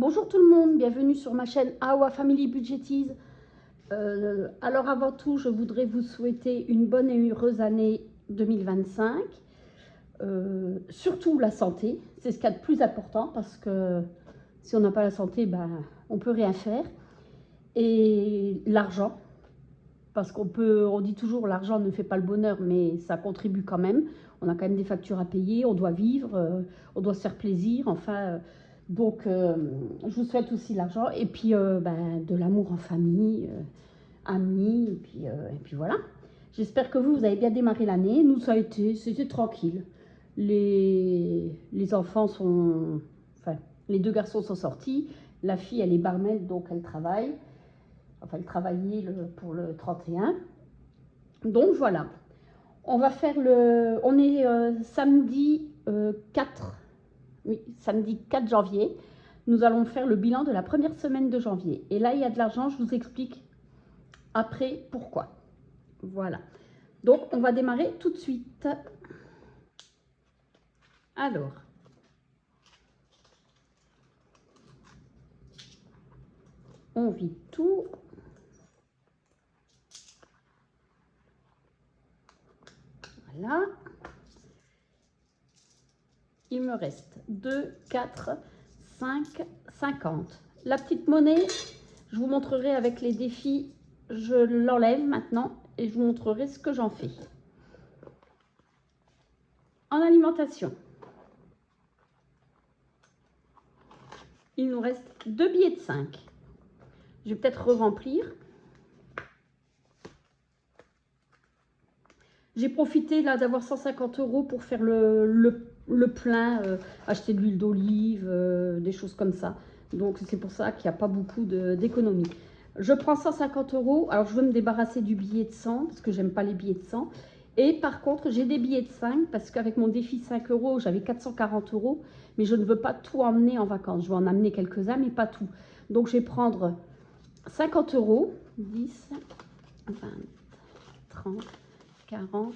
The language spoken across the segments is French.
Bonjour tout le monde, bienvenue sur ma chaîne Awa Family Budgetize. Alors avant tout, je voudrais vous souhaiter une bonne et heureuse année 2025. Surtout la santé, c'est ce qu'il y a de plus important parce que si on n'a pas la santé, on ne peut rien faire. Et l'argent, parce on dit toujours l'argent ne fait pas le bonheur, mais ça contribue quand même. On a quand même des factures à payer, on doit vivre, on doit se faire plaisir, enfin... Donc, je vous souhaite aussi l'argent et puis de l'amour en famille, amis, et puis voilà. J'espère que vous avez bien démarré l'année. Nous, c'était tranquille. Les enfants sont... Enfin, les deux garçons sont sortis. La fille, elle est barmaid, donc elle travaille. Enfin, elle travaillait pour le 31. Donc, voilà. On va faire le... On est samedi 4... Oui, samedi 4 janvier, nous allons faire le bilan de la première semaine de janvier. Et là, il y a de l'argent, je vous explique après pourquoi. Voilà. Donc, on va démarrer tout de suite. Alors, on vide tout. Voilà. Il me reste 2, 4, 5, 50. La petite monnaie, je vous montrerai avec les défis. Je l'enlève maintenant et je vous montrerai ce que j'en fais. En alimentation, il nous reste 2 billets de 5. Je vais peut-être re-remplir. J'ai profité là d'avoir 150 € pour faire le plein, acheter de l'huile d'olive, des choses comme ça. Donc c'est pour ça qu'il n'y a pas beaucoup d'économie. Je prends 150 €. Alors je veux me débarrasser du billet de 100 parce que j'aime pas les billets de 100. Et par contre, j'ai des billets de 5 parce qu'avec mon défi 5 €, j'avais 440 €. Mais je ne veux pas tout emmener en vacances. Je vais en amener quelques-uns, mais pas tout. Donc je vais prendre 50 €, 10, 20, 30, 40,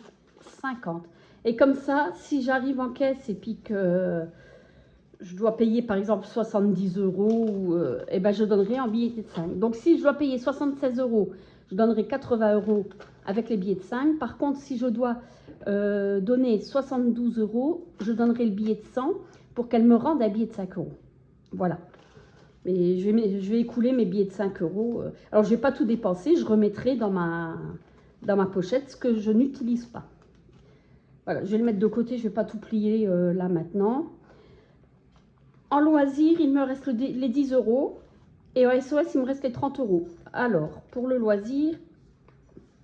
50. Et comme ça, si j'arrive en caisse et puis que je dois payer par exemple 70 €, et ben je donnerai en billets de 5. Donc si je dois payer 76 €, je donnerai 80 € avec les billets de 5. Par contre, si je dois donner 72 €, je donnerai le billet de 100 pour qu'elle me rende un billet de 5 €. Voilà. Mais je vais écouler mes billets de 5 €. Alors, je ne vais pas tout dépenser. Je remettrai dans ma pochette ce que je n'utilise pas. Voilà, je vais le mettre de côté. Je ne vais pas tout plier là maintenant. En loisir, il me reste les 10 €. Et en SOS, il me reste les 30 €. Alors, pour le loisir,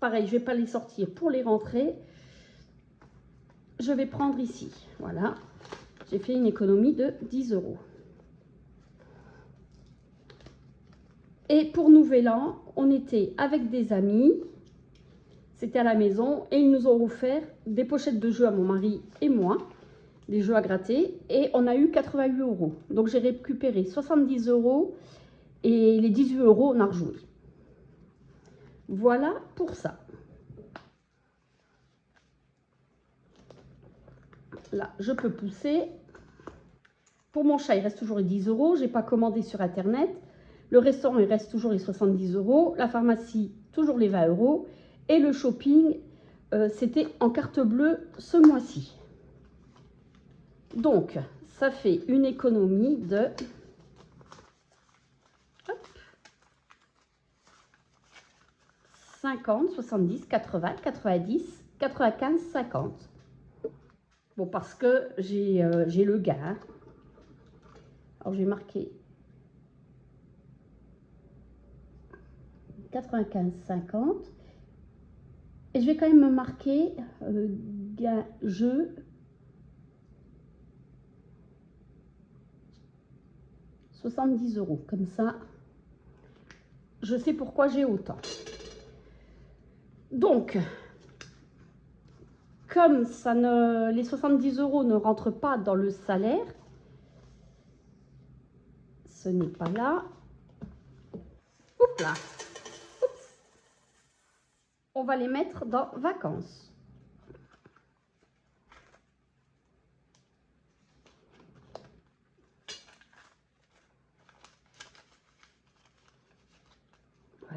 pareil, je ne vais pas les sortir pour les rentrer. Je vais prendre ici. Voilà. J'ai fait une économie de 10 €. Et pour Nouvel An, on était avec des amis, c'était à la maison, et ils nous ont offert des pochettes de jeux à mon mari et moi, des jeux à gratter, et on a eu 88 €. Donc j'ai récupéré 70 € et les 18 € on a rejoué. Voilà pour ça. Là, je peux pousser. Pour mon chat, il reste toujours les 10 €. Je n'ai pas commandé sur Internet. Le restaurant, il reste toujours les 70 €. La pharmacie, toujours les 20 €. Et le shopping, c'était en carte bleue ce mois-ci. Donc, ça fait une économie de 50, 70, 80, 90, 95, 50. Bon, parce que j'ai le gain. Alors, j'ai marqué 95, 50. Et je vais quand même me marquer gain jeu 70 €. Comme ça, je sais pourquoi j'ai autant. Donc, comme les 70 € ne rentrent pas dans le salaire, ce n'est pas là. Oups là. Oups. On va les mettre dans vacances.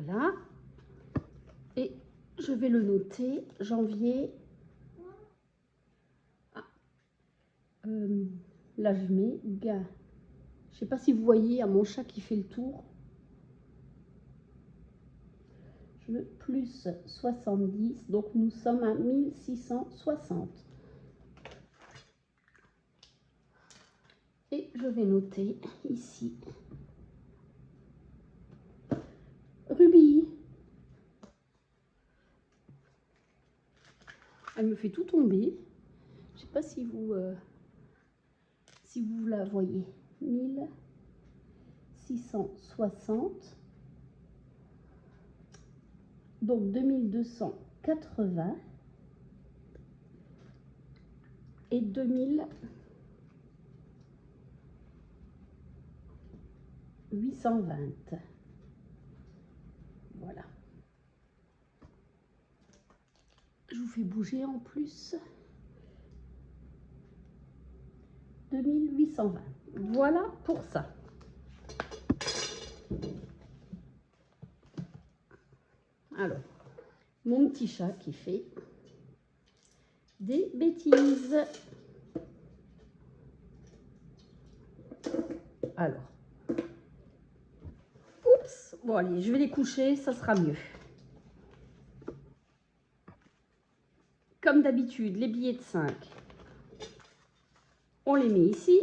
Voilà. Et je vais le noter, janvier. Ah, là, je mets gain. Je ne sais pas si vous voyez à mon chat qui fait le tour. Je veux plus 70, donc nous sommes à 1660. Et je vais noter ici. Rubis. Elle me fait tout tomber. Je ne sais pas si vous la voyez. 1660. Donc 2280 et 2820. Voilà. Je vous fais bouger en plus. 2820. Voilà pour ça. Alors, mon petit chat qui fait des bêtises. Alors, oups, bon allez, je vais les coucher, ça sera mieux. Comme d'habitude, les billets de 5, on les met ici.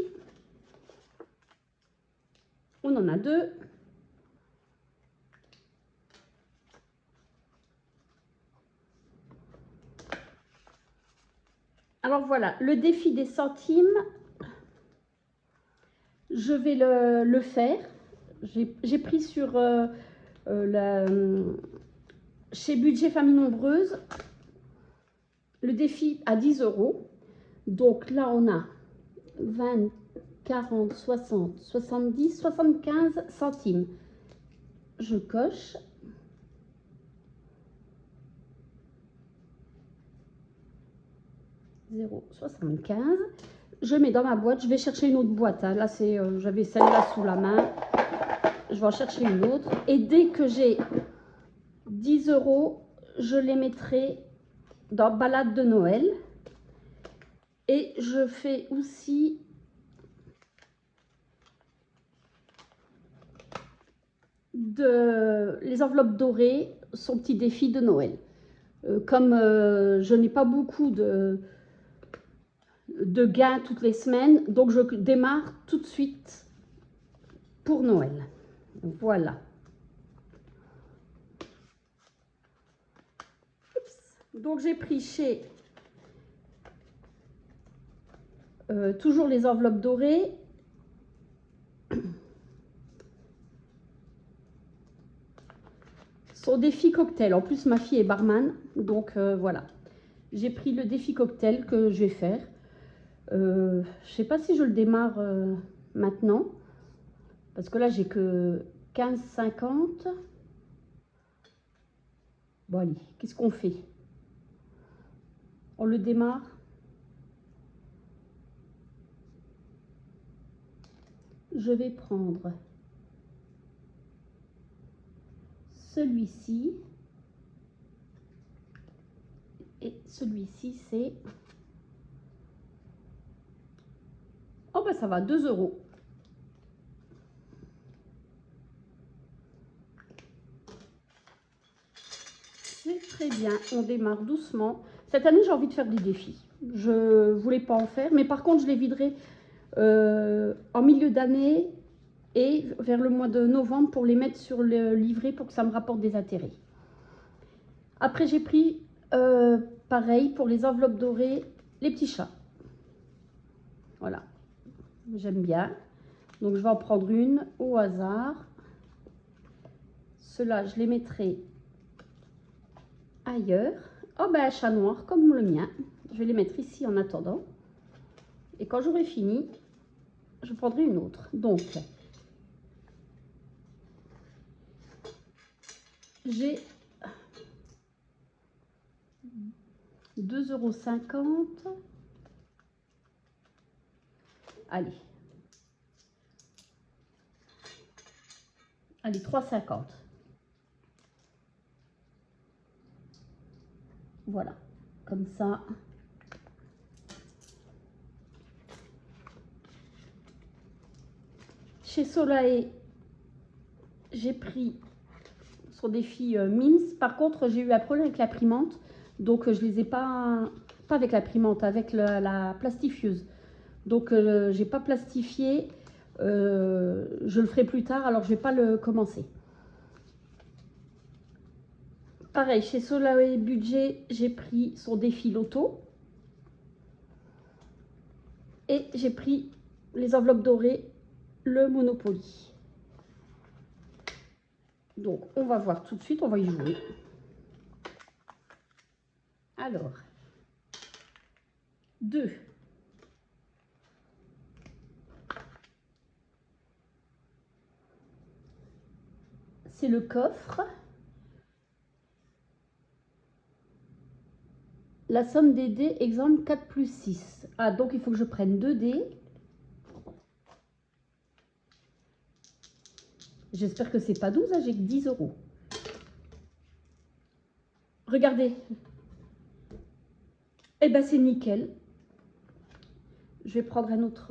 On en a 2. Alors voilà, le défi des centimes, je vais le faire. J'ai pris sur chez Budget Famille Nombreuse le défi à 10 €. Donc là, on a 20, 40, 60, 70, 75 centimes. Je coche. « 0,75 ». Je mets dans ma boîte. Je vais chercher une autre boîte. Hein. Là, j'avais celle-là sous la main. Je vais en chercher une autre. Et dès que j'ai 10 €, je les mettrai dans balade de Noël. Et je fais aussi les enveloppes dorées, son petit défi de Noël. Comme je n'ai pas beaucoup de gains toutes les semaines, donc je démarre tout de suite pour Noël. Voilà. Oups. Donc j'ai pris chez toujours les enveloppes dorées. Son défi cocktail. En plus, ma fille est barman, donc voilà. J'ai pris le défi cocktail que je vais faire. Je sais pas si je le démarre maintenant, parce que là, j'ai que 15,50. Bon, allez, qu'est-ce qu'on fait? On le démarre. Je vais prendre celui-ci. Et celui-ci, c'est... Oh, ben ça va, 2 €. C'est très bien, on démarre doucement. Cette année, j'ai envie de faire des défis. Je voulais pas en faire, mais par contre, je les viderai en milieu d'année et vers le mois de novembre pour les mettre sur le livret pour que ça me rapporte des intérêts. Après, j'ai pris, pareil, pour les enveloppes dorées, les petits chats. Voilà, j'aime bien. Donc, je vais en prendre une au hasard. Ceux-là, je les mettrai ailleurs. Oh, ben, un chat noir comme le mien. Je vais les mettre ici en attendant. Et quand j'aurai fini, je prendrai une autre. Donc, j'ai 2,50 €. Allez. Allez, 3,50 €. Voilà, comme ça. Chez Solae, j'ai pris son défi Mims. Par contre, j'ai eu un problème avec l'imprimante. Donc, je les ai pas avec l'imprimante, avec la plastifieuse. Donc, j'ai pas plastifié. Je le ferai plus tard, alors je vais pas le commencer. Pareil, chez Solae Budget, j'ai pris son défi Loto. Et j'ai pris les enveloppes dorées, le Monopoly. Donc, on va voir tout de suite, on va y jouer. Alors, 2. C'est le coffre. La somme des dés, exemple 4 plus 6. Ah, donc il faut que je prenne 2 dés. J'espère que c'est pas 12, hein, j'ai que 10 €. Regardez. Eh ben c'est nickel. Je vais prendre un autre.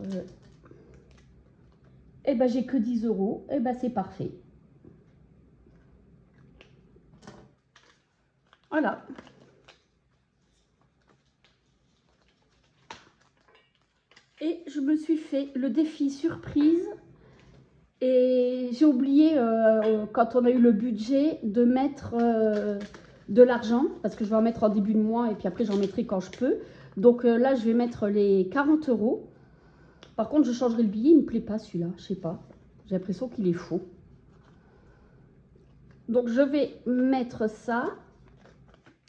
Eh ben j'ai que 10 €. Eh ben c'est parfait. Voilà. Et je me suis fait le défi surprise. Et j'ai oublié, quand on a eu le budget, de mettre de l'argent. Parce que je vais en mettre en début de mois et puis après j'en mettrai quand je peux. Donc là, je vais mettre les 40 €. Par contre, je changerai le billet. Il ne me plaît pas celui-là. Je sais pas. J'ai l'impression qu'il est faux. Donc je vais mettre ça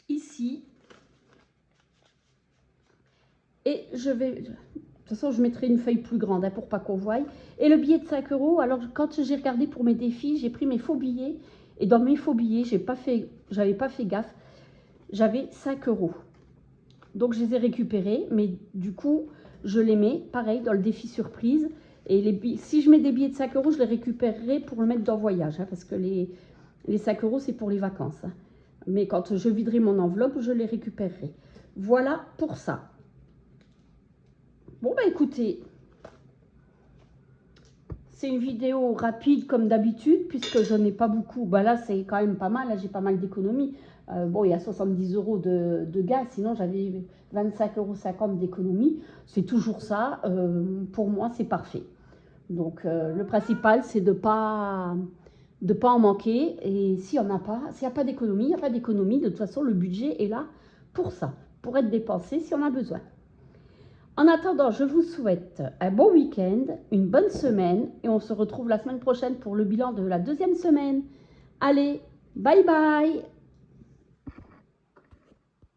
ici. Et je vais... De toute façon, je mettrai une feuille plus grande hein, pour pas qu'on voie. Et le billet de 5 €, alors quand j'ai regardé pour mes défis, j'ai pris mes faux billets. Et dans mes faux billets, j'avais pas fait gaffe. J'avais 5 €. Donc, je les ai récupérés. Mais du coup, je les mets, pareil, dans le défi surprise. Et si je mets des billets de 5 €, je les récupérerai pour le mettre dans voyage. Hein, parce que les 5 €, c'est pour les vacances. Hein. Mais quand je viderai mon enveloppe, je les récupérerai. Voilà pour ça. Bon, bah écoutez, c'est une vidéo rapide comme d'habitude, puisque je n'ai pas beaucoup. Bah là, c'est quand même pas mal, là j'ai pas mal d'économies. Bon, il y a 70 € de gaz, sinon j'avais 25,50 € d'économie. C'est toujours ça, pour moi c'est parfait. Donc le principal, c'est de pas en manquer. Et s'il n'y a pas d'économie, il n'y a pas d'économie. De toute façon, le budget est là pour ça, pour être dépensé si on a besoin. En attendant, je vous souhaite un bon week-end, une bonne semaine et on se retrouve la semaine prochaine pour le bilan de la 2e semaine. Allez, bye bye!